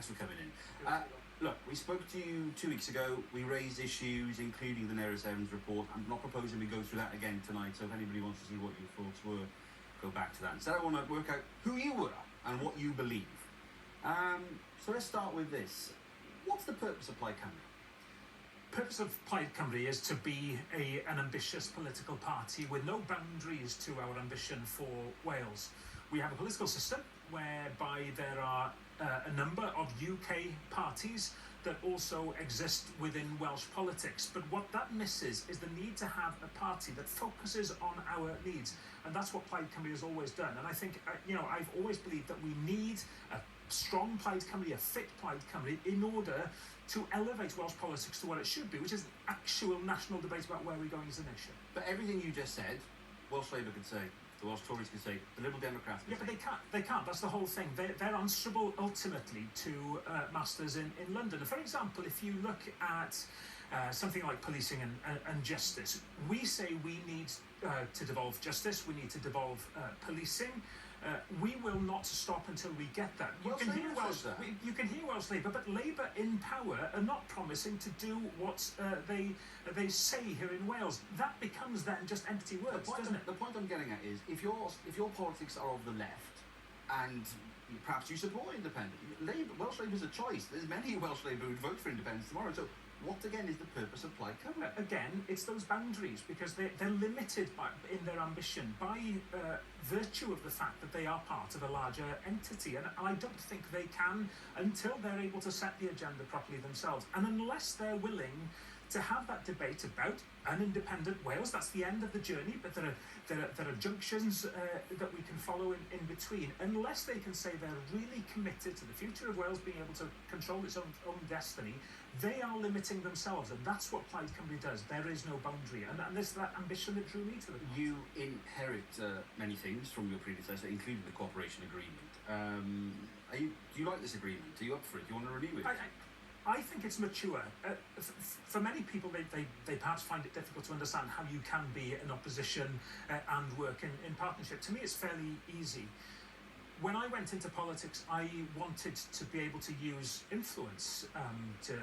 Thanks for coming in. Look, we spoke to you 2 weeks ago. We raised issues, including the Neris Evans report. I'm not proposing we go through that again tonight, so if anybody wants to see what your thoughts were, go back to that. Instead, I want to work out who you were and what you believe. So let's start with this. What's the purpose of Plaid Cymru? Purpose of Plaid Cymru is to be an ambitious political party with no boundaries to our ambition for Wales. We have a political system whereby there are a number of UK parties that also exist within Welsh politics. But what that misses is the need to have a party that focuses on our needs. And that's what Plaid Cymru has always done. And I think, I've always believed that we need a strong Plaid Cymru, a fit Plaid Cymru, in order to elevate Welsh politics to what it should be, which is actual national debate about where we're going as a nation. But everything you just said, Welsh Labour could say, the Welsh Tories could say, the Liberal Democrats could say. Yeah, but they can't. That's the whole thing. They're answerable ultimately to masters in London. And for example, if you look at something like policing and justice, we say we need to devolve justice, we need to devolve policing. We will not stop until we get that. You can hear Welsh Labour, but Labour in power are not promising to do what they say here in Wales. That becomes then just empty words, doesn't it? The point I'm getting at is, if your politics are of the left, and perhaps you support independent, Welsh Labour is a choice. There's many Welsh Labour who'd vote for independence tomorrow. So what again is the purpose of Plaid Cymru? Again, it's those boundaries, because they're limited in their ambition by virtue of the fact that they are part of a larger entity, and I don't think they can until they're able to set the agenda properly themselves, and unless they're willing to have that debate about an independent Wales. That's the end of the journey, but there are junctions that we can follow in between. Unless they can say they're really committed to the future of Wales being able to control its own destiny, they are limiting themselves, and that's what Plaid Cymru does. There is no boundary, and there's that ambition that drew me to it. You inherit many things from your predecessor, including the cooperation agreement. Do you like this agreement? Are you up for it? Do you want to renew it? I think it's mature. For many people, they perhaps find it difficult to understand how you can be in opposition and work in partnership. To me, it's fairly easy. When I went into politics, I wanted to be able to use influence, to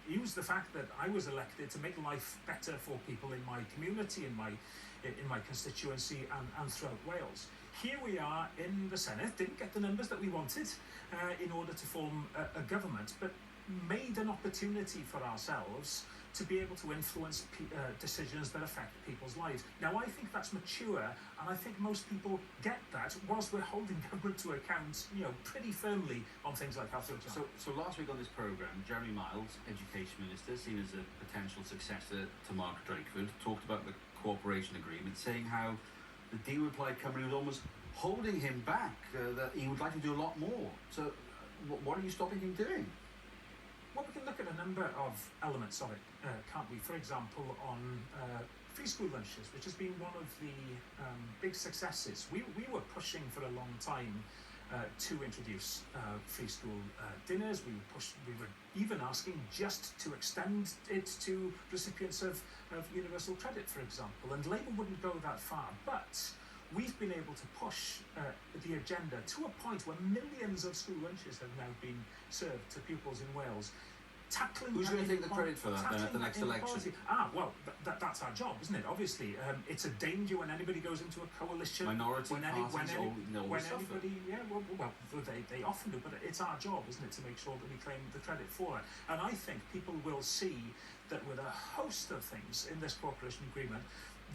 use the fact that I was elected to make life better for people in my community, in my constituency, and throughout Wales. Here we are in the Senedd, didn't get the numbers that we wanted in order to form a government, but made an opportunity for ourselves to be able to influence decisions that affect people's lives. Now, I think that's mature, and I think most people get that, whilst we're holding government to account, pretty firmly on things like health. So last week on this programme, Jeremy Miles, Education Minister, seen as a potential successor to Mark Drakeford, talked about the cooperation agreement, saying how the deal with Plaid Cymru was almost holding him back, that he would like to do a lot more. So what are you stopping him doing? Well, we can look at a number of elements of it, can't we? For example, on free school lunches, which has been one of the big successes. We were pushing for a long time to introduce free school dinners. We were even asking just to extend it to recipients of universal credit, for example. And Labour wouldn't go that far, but we've been able to push the agenda to a point where millions of school lunches have now been served to pupils in Wales. Who's going to take the credit for that then at the next election? Well, that's our job, isn't it? Obviously, it's a danger when anybody goes into a coalition. Minority parties anybody, they often do, but it's our job, isn't it, to make sure that we claim the credit for it. And I think people will see that with a host of things in this cooperation agreement,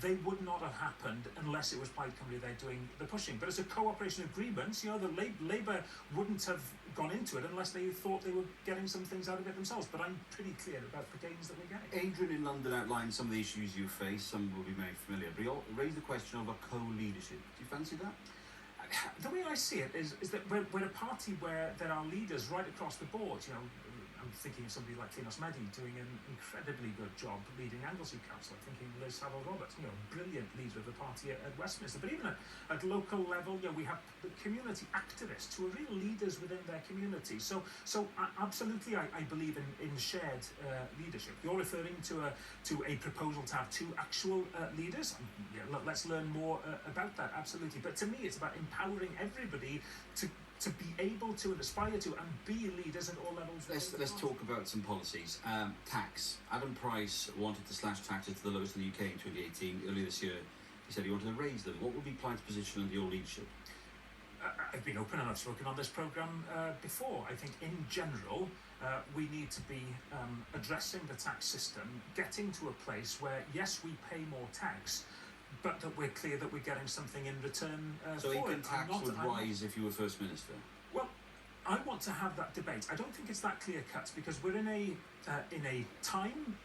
they would not have happened unless it was Plaid Cymru there doing the pushing. But as a cooperation agreement, the Labour wouldn't have gone into it unless they thought they were getting some things out of it themselves. But I'm pretty clear about the gains that we're getting. Adrian in London outlined some of the issues you face. Some will be very familiar. But he raised the question of a co-leadership. Do you fancy that? The way I see it is that we're a party where there are leaders right across the board. I'm thinking of somebody like Llynos Medi doing an incredibly good job leading Anglesey Council. I'm thinking Liz Saville-Roberts, brilliant leader of the party at Westminster. But even at local level, we have the community activists who are real leaders within their community. So absolutely, I believe in shared leadership. You're referring to a proposal to have two actual leaders. Let's learn more about that. Absolutely. But to me, it's about empowering everybody to to be able to and aspire to and be leaders at all levels. Let's talk about some policies. Tax. Adam Price wanted to slash taxes to the lowest in the UK in 2018. Earlier this year, he said he wanted to raise them. What would be Plaid's position under your leadership? I've been open and I've spoken on this programme before. I think in general we need to be addressing the tax system, getting to a place where yes, we pay more tax, but that we're clear that we're getting something in return so for it. So income tax would rise if you were First Minister? Well, I want to have that debate. I don't think it's that clear cut because we're in a time,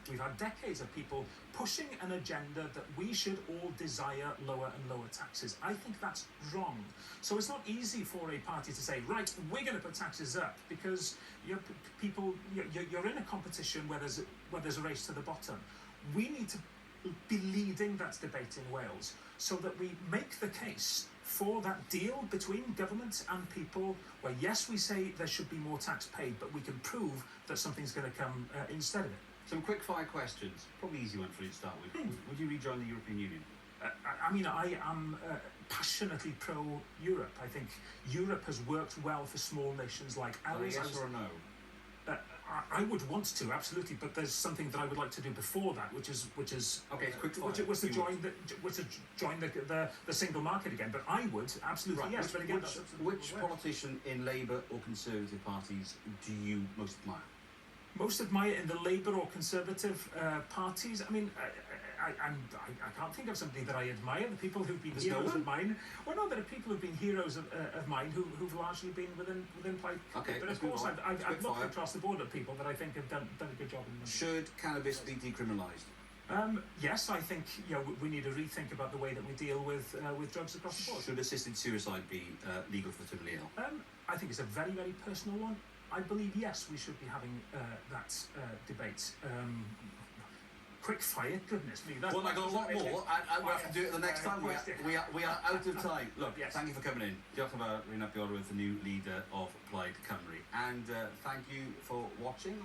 we've had decades of people pushing an agenda that we should all desire lower and lower taxes. I think that's wrong. So it's not easy for a party to say, right, we're going to put taxes up, because you're in a competition where there's a race to the bottom. We need to be leading that debate in Wales so that we make the case for that deal between government and people where yes, we say there should be more tax paid, but we can prove that something's going to come instead of it. Some quick fire questions, probably easy one for you to start with. Would you rejoin the European Union? I am passionately pro-Europe. I think Europe has worked well for small nations like ours. Yes or a no? I would want to, absolutely, but there's something that I would like to do before that, which is okay, quick fire. Which to join the single market again. But I would absolutely right. Yes. But again, which politician in Labour or Conservative parties do you most admire? Most admire in the Labour or Conservative parties. I mean, I can't think of somebody that I admire. The people who've been heroes of mine. Well, no, there are people who've been heroes of mine who've largely been within Plaid. Okay, but of course, I've looked across the board at people that I think have done a good job. Should cannabis be decriminalised? Yes, I think we need to rethink about the way that we deal with drugs across the board. Should assisted suicide be legal for the terminally ill? I think it's a very, very personal one. I believe yes, we should be having that debate. Quick fire, goodness me. Well, I got a lot more. We'll have to do it the next time. We are out of time. Look, yes. Thank you for coming in. Diolch yn fawr, Rhyn ap Iorwerth, the new leader of Plaid Cymru. And thank you for watching.